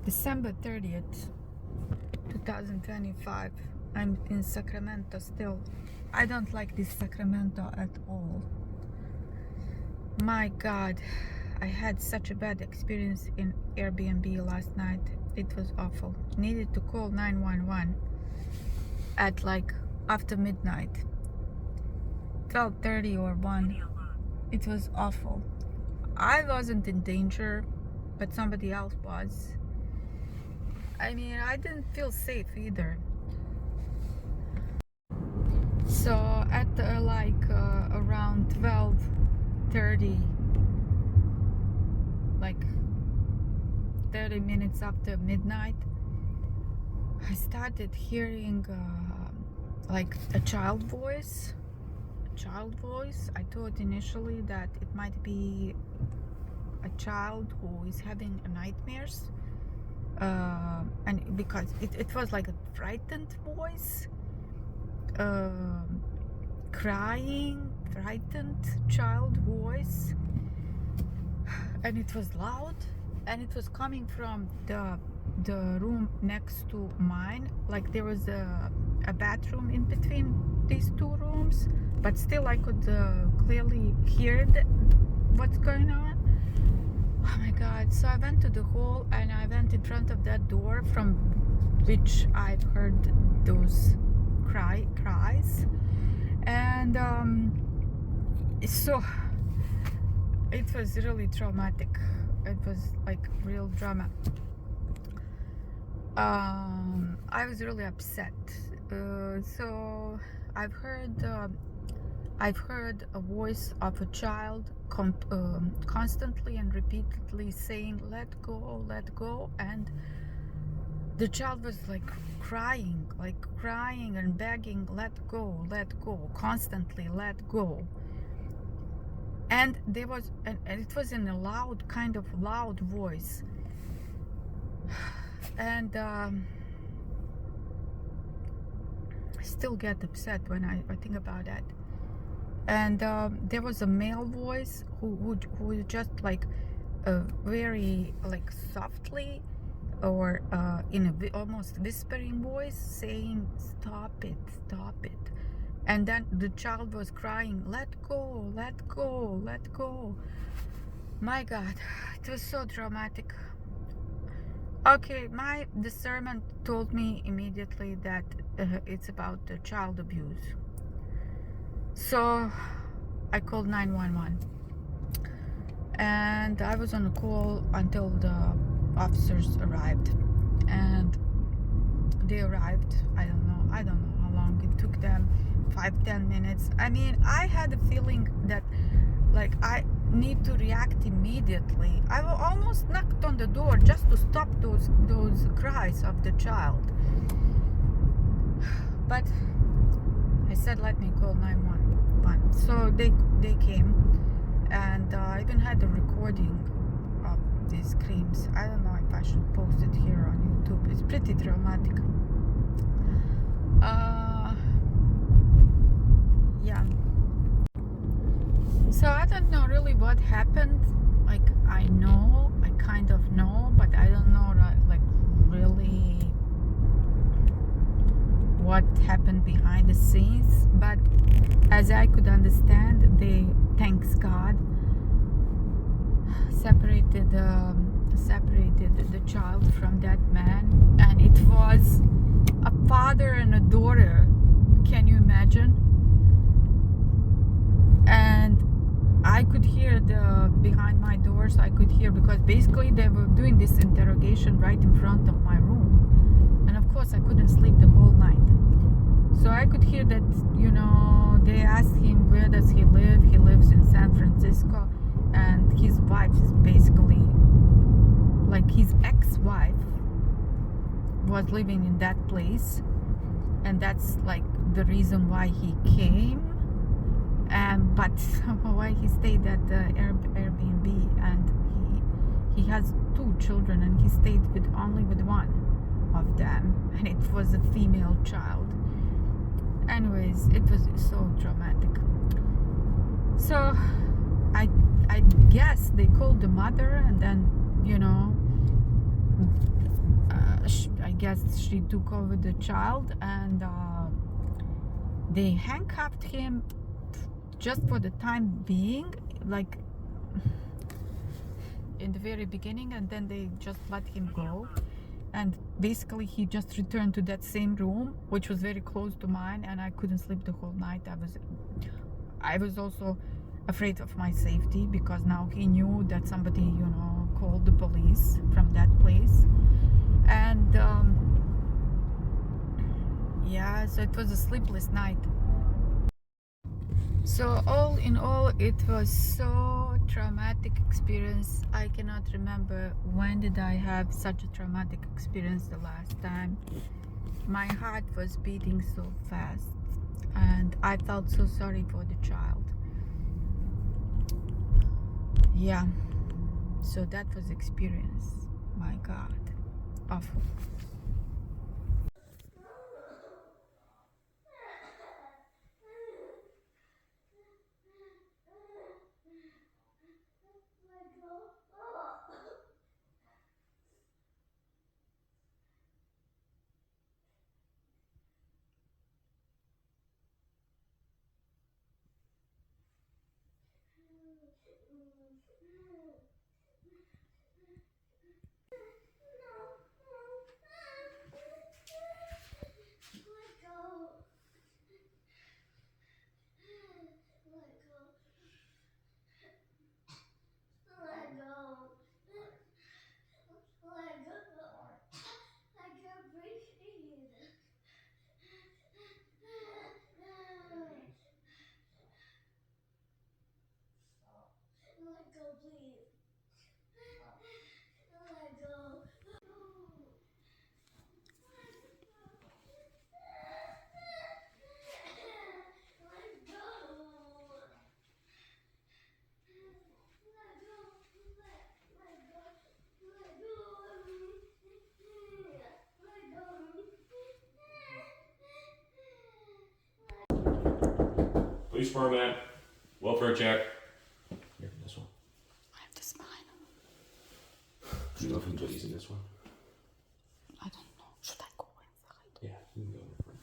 December 30th, 2025. I'm in Sacramento still. I don't like this Sacramento at all. My God, I had such a bad experience in Airbnb last night. It was awful. Needed to call 911 at like after midnight, 12:30 or 1. It was awful. I wasn't in danger, but somebody else was. I mean, I didn't feel safe either. So at around 12:30, like 30 minutes after midnight, I started hearing like a child voice. I thought initially that it might be a child who is having nightmares, and because it was like a frightened voice, crying, frightened child voice, and it was loud, and it was coming from the room next to mine. Like there was a bathroom in between these two rooms, but still I could clearly hear what's going on. Oh my God. So I went to the hall and I went in front of that door from which I've heard those cries, and so it was really traumatic. It was like real drama. I was really upset. So I've heard a voice of a child constantly and repeatedly saying, let go, and the child was like crying and begging, let go, constantly let go. And there was, and it was in a loud, kind of loud voice. And I still get upset when I think about that. And there was a male voice who just like very like softly, or in a almost whispering voice, saying, stop it. And then the child was crying, let go. My God, it was so dramatic. Okay, my discernment told me immediately that it's about child abuse. So I called 911, and I was on a call until the officers arrived. And they arrived, I don't know how long it took them, 5-10 minutes. I mean, I had a feeling that like I need to react immediately. I almost knocked on the door just to stop those cries of the child, but I said, let me call 911. So they came, and I even had a recording of these screams. I don't know if I should post it here on YouTube. It's pretty dramatic. Yeah. So I don't know really what happened. Like I kind of know, but I don't know like really what happened behind the scenes. But as I could understand, they, thanks God, separated the child from that man, and it was a father and a daughter. Can you imagine? And I could hear behind my doors. I could hear, because basically they were doing this interrogation right in front of my room, and of course I couldn't sleep the whole night. So I could hear that, they asked him, where does he live? He lives in San Francisco, and his wife is basically, like his ex-wife was living in that place, and that's like the reason why he came. But why he stayed at the Airbnb, and he has 2 children, and he stayed only with one of them, and it was a female child. Anyways, it was so dramatic. So I guess they called the mother, and then guess she took over the child, and they handcuffed him just for the time being, like in the very beginning, and then they just let him go. And basically he just returned to that same room, which was very close to mine, and I couldn't sleep the whole night. I was also afraid of my safety, because now he knew that somebody, you know, called the police from that place. And yeah, so it was a sleepless night. So all in all, it was so traumatic experience. I cannot remember when did I have such a traumatic experience the last time. My heart was beating so fast, and I felt so sorry for the child. Yeah, so that was experience. My God, awful. Police format, welfare check. Here, this one. I have to smile. Do you know if anybody's in this one? I don't know. Should I go inside? Yeah, you can go in the front.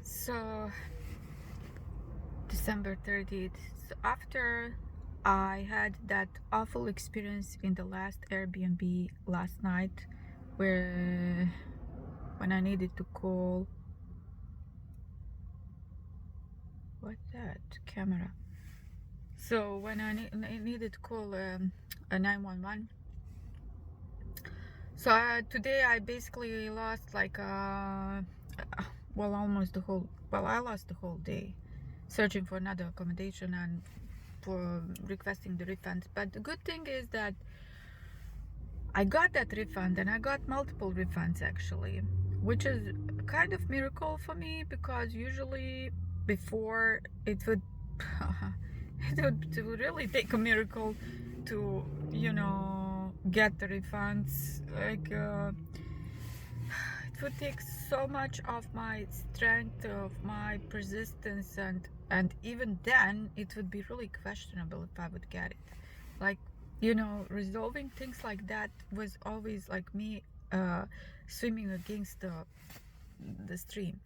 So December 30th. So after I had that awful experience in the last Airbnb last night, where when I needed to call, what's that camera? So when I needed to call a 911. So today I basically lost like well, almost the whole, well, I lost the whole day searching for another accommodation and for requesting the refund. But the good thing is that I got that refund, and I got multiple refunds actually, which is kind of miracle for me, because usually before it would it would really take a miracle to, you know, get the refunds. Like it would take so much of my strength, of my persistence, and even then it would be really questionable if I would get it. Like, you know, resolving things like that was always like me swimming against the stream.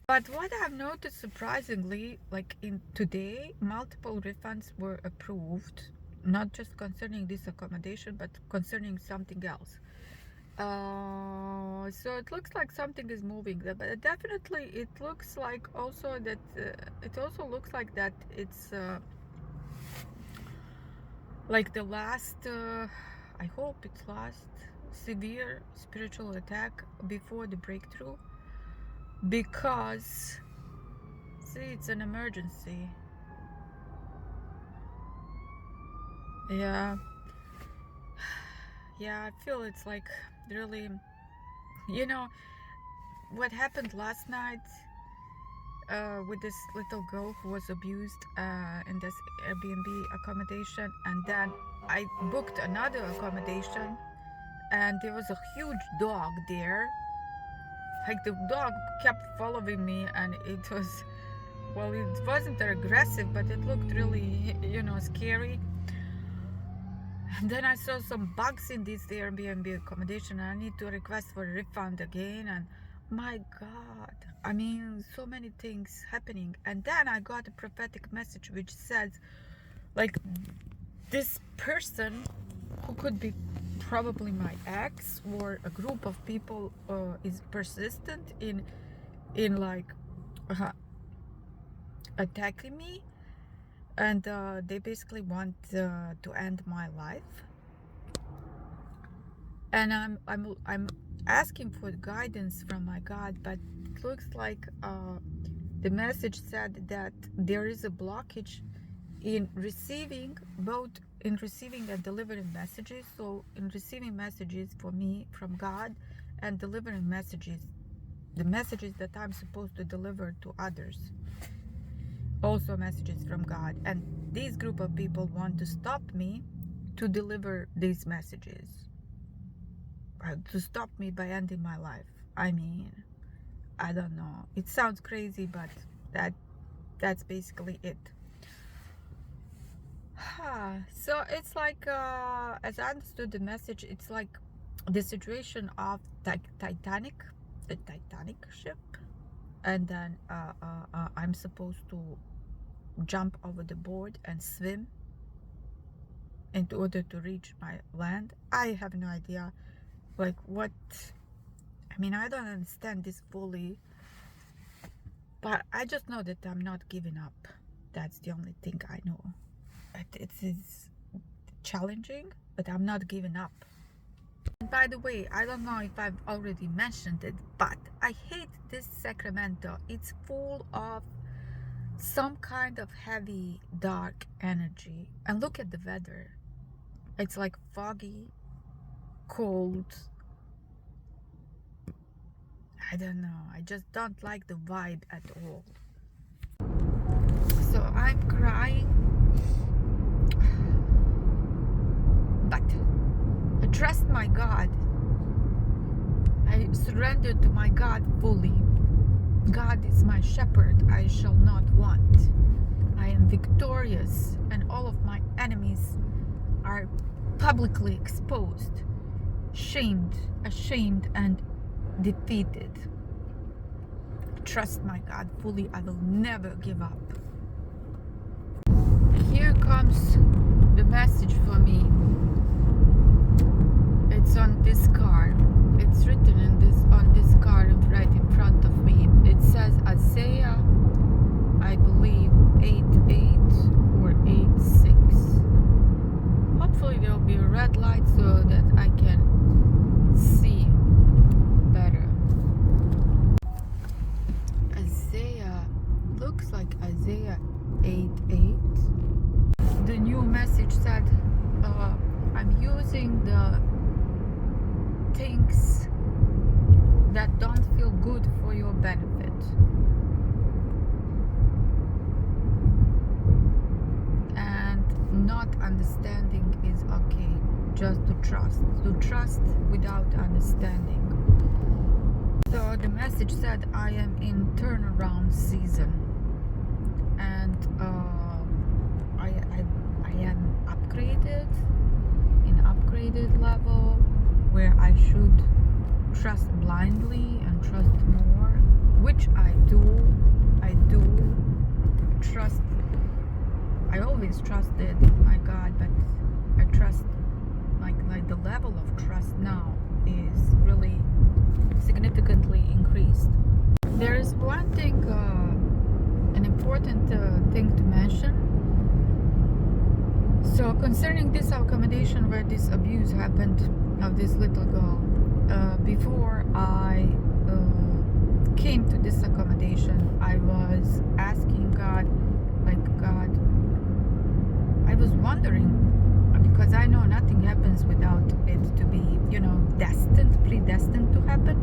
But what I've noticed surprisingly, like in today, multiple refunds were approved, not just concerning this accommodation, but concerning something else. So it looks like something is moving, but definitely it looks like also that it's like the last, I hope it's last severe spiritual attack before the breakthrough, because see, it's an emergency. Yeah, I feel it's like really, you know, what happened last night with this little girl who was abused in this Airbnb accommodation, and then I booked another accommodation, and there was a huge dog there. Like the dog kept following me, and it was well, it wasn't aggressive, but it looked really, scary. And then I saw some bugs in this Airbnb accommodation, and I need to request for a refund again. And my God, I mean, so many things happening. And then I got a prophetic message which says, like, this person who could be probably my ex or a group of people is persistent in like attacking me, and they basically want to end my life. And I'm asking for guidance from my God, but it looks like the message said that there is a blockage in receiving and delivering messages. So in receiving messages for me from God and delivering messages, the messages that I'm supposed to deliver to others, also messages from God. And this group of people want to stop me to deliver these messages, to stop me by ending my life. I mean, I don't know, it sounds crazy, but that's basically it. So it's like, as I understood the message, it's like the situation of the Titanic ship, and then I'm supposed to jump over the board and swim in order to reach my land. I have no idea, like, what, I mean, I don't understand this fully, but I just know that I'm not giving up. That's the only thing I know. It is challenging, but I'm not giving up. And by the way, I don't know if I've already mentioned it, but I hate this Sacramento. It's full of some kind of heavy, dark energy. And look at the weather. It's like foggy, cold. I don't know. I just don't like the vibe at all. So I'm crying. But I trust my God. I surrender to my God fully. God is my shepherd, I shall not want. I am victorious, and all of my enemies are publicly exposed, shamed, ashamed, and defeated. Trust my God fully. I will never give up. Here comes the message for me. It's on this card. It's written on this card right in front of me. It says Isaiah, I believe 8:8 or 8:6. Hopefully there will be a red light so that I can see better. Isaiah, looks like Isaiah 8:8. The new message said, I'm using the things that don't feel good for your benefit. And not understanding is okay. Just to trust without understanding. So the message said, I am in turnaround season, and I am upgraded, in upgraded level, where I should trust blindly and trust more, which I do trust. I always trusted my God, but I trust, like the level of trust now is really significantly increased. There is one thing, an important thing to mention. So concerning this accommodation where this abuse happened of this little girl, before I came to this accommodation, I was asking God, God, I was wondering, because I know nothing happens without it to be, predestined to happen.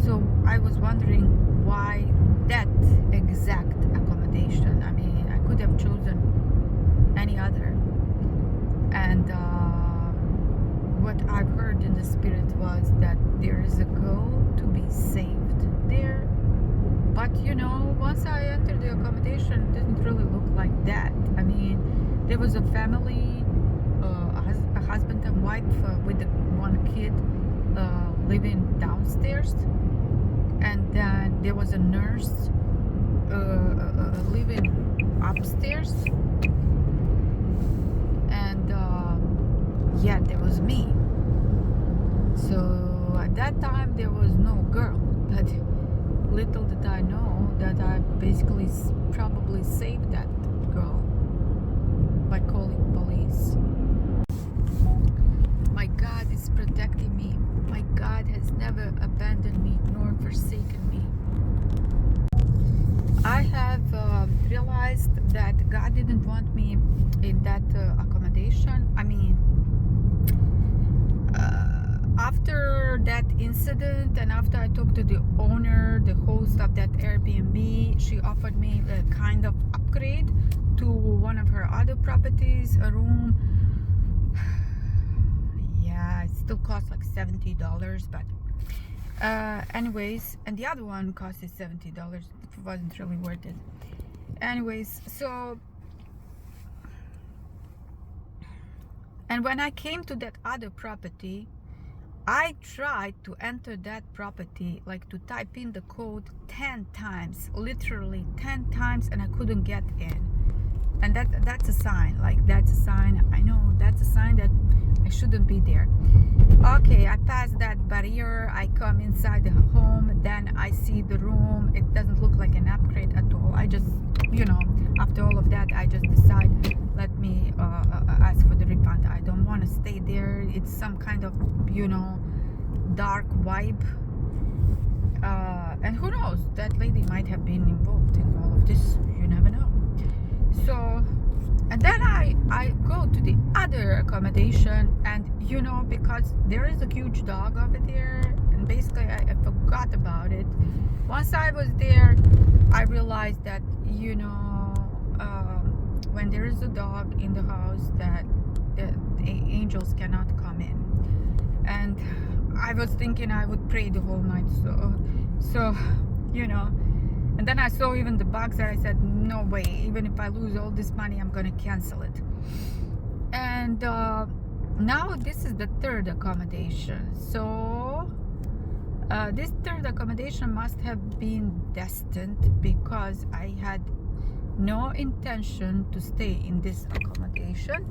So I was wondering why that exact accommodation. I mean, I could have chosen any other. And what I've heard in the spirit was that there is a goal to be saved there. But once I entered the that. I mean, there was a family, a husband and wife with one kid living downstairs, and then there was a nurse living upstairs, and yeah, there was me. So at that time there was no girl, but little did I know that I basically probably saved that girl by calling police. My God is protecting me. My God has never abandoned me nor forsaken me. I have realized that God didn't want me in that accommodation. I mean, after that incident, and after I talked to the owner, the host of that Airbnb, she offered me a kind of upgrade to one of her other properties, a room. Yeah, it still costs like $70, but anyways, and the other one costed $70. It wasn't really worth it. Anyways, so, and when I came to that other property, I tried to enter that property, like to type in the code 10 times, literally 10 times, and I couldn't get in. And that's a sign, like that's a sign, I know that's a sign that I shouldn't be there. Okay, I passed that barrier, I come inside the home, then I see the room. It doesn't look like an upgrade at all. I just, you know, after all of that, I just decide, let me ask for the refund. I don't want to stay there. It's some kind of, you know, dark vibe. And who knows, that lady might have been involved in all of this. You never know. So, and then I go to the other accommodation, and you know, because there is a huge dog over there, and basically I forgot about it. Once I was there, I realized that, you know, when there is a dog in the house, that the angels cannot come in. And I was thinking I would pray the whole night, so you know. And then I saw even the bugs, and I said, no way, even if I lose all this money, I'm gonna cancel it. And now this is the third accommodation. So this third accommodation must have been destined, because I had no intention to stay in this accommodation.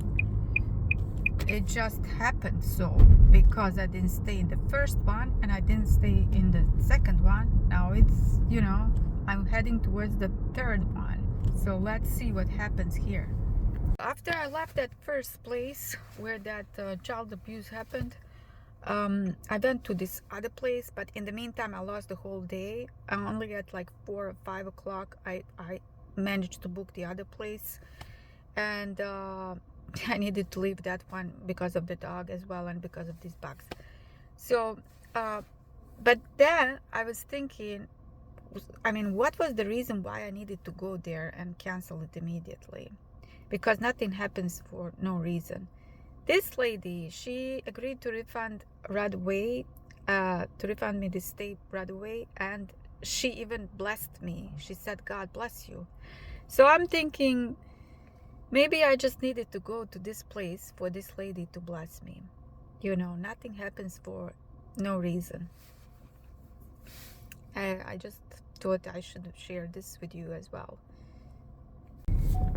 It just happened so, because I didn't stay in the first one and I didn't stay in the second one. Now it's, you know, I'm heading towards the third one. So let's see what happens here. After I left that first place where that child abuse happened, I went to this other place, but in the meantime I lost the whole day. I only at like 4 or 5 o'clock I managed to book the other place, and I needed to leave that one because of the dog as well, and because of these bugs. So but then I was thinking, I mean, what was the reason why I needed to go there and cancel it immediately? Because nothing happens for no reason. This lady, she agreed to refund right away, to refund me the stay right away, and she even blessed me. She said, God bless you. So I'm thinking, maybe I just needed to go to this place for this lady to bless me. You know, nothing happens for no reason. I just thought I should share this with you as well.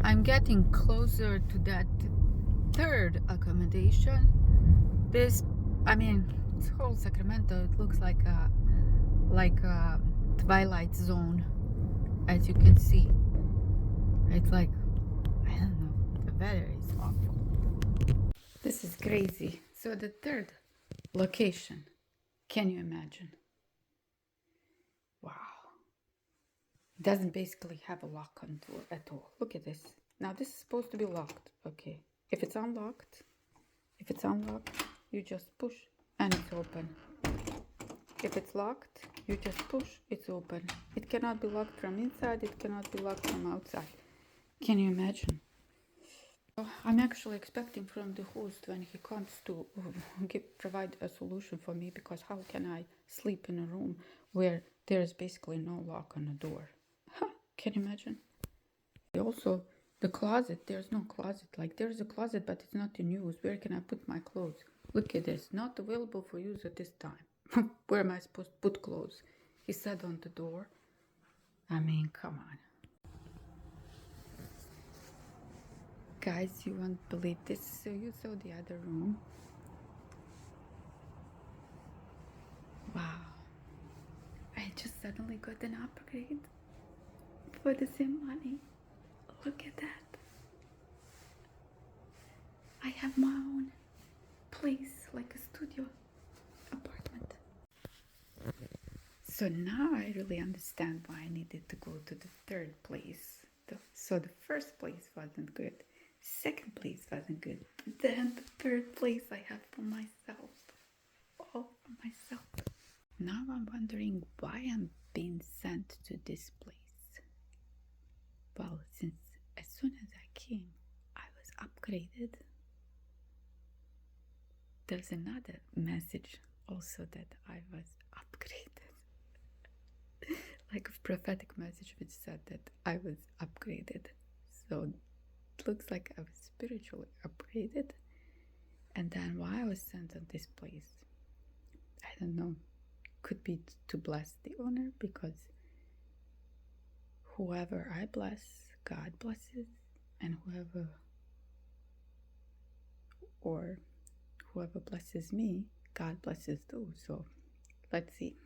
I'm getting closer to that third accommodation. This, I mean, this whole Sacramento, it looks like a Twilight Zone, as you can see. It's like, I don't know, the weather is awful. This is crazy. So the third location, can you imagine? Wow. It doesn't basically have a lock on door at all. Look at this. Now this is supposed to be locked. Okay. If it's unlocked, you just push and it's open. If it's locked, you just push, it's open. It cannot be locked from inside, it cannot be locked from outside. Can you imagine? I'm actually expecting from the host when he comes to provide a solution for me, because how can I sleep in a room where there's basically no lock on the door? Can you imagine? Also, The closet, there's no closet. Like there's a closet, but it's not in use. Where can I put my clothes? Look at this. Not available for use at this time. Where am I supposed to put clothes? He said on the door. I mean, come on. Guys, you won't believe this. So you saw the other room. Wow. I just suddenly got an upgrade for the same money. Look at that. I have my own place, like a studio apartment. So now I really understand why I needed to go to the third place. So the first place wasn't good. Second place wasn't good. But then the third place I have for myself. All for myself. Now I'm wondering why I'm being sent to this place. Well, since as soon as I came, I was upgraded. There's another message also that I was upgraded. Like a prophetic message which said that I was upgraded. So it looks like I was spiritually upgraded. And then why I was sent to this place, I don't know. Could be to bless the owner, because whoever I bless, God blesses, and whoever blesses me, God blesses too. So let's see.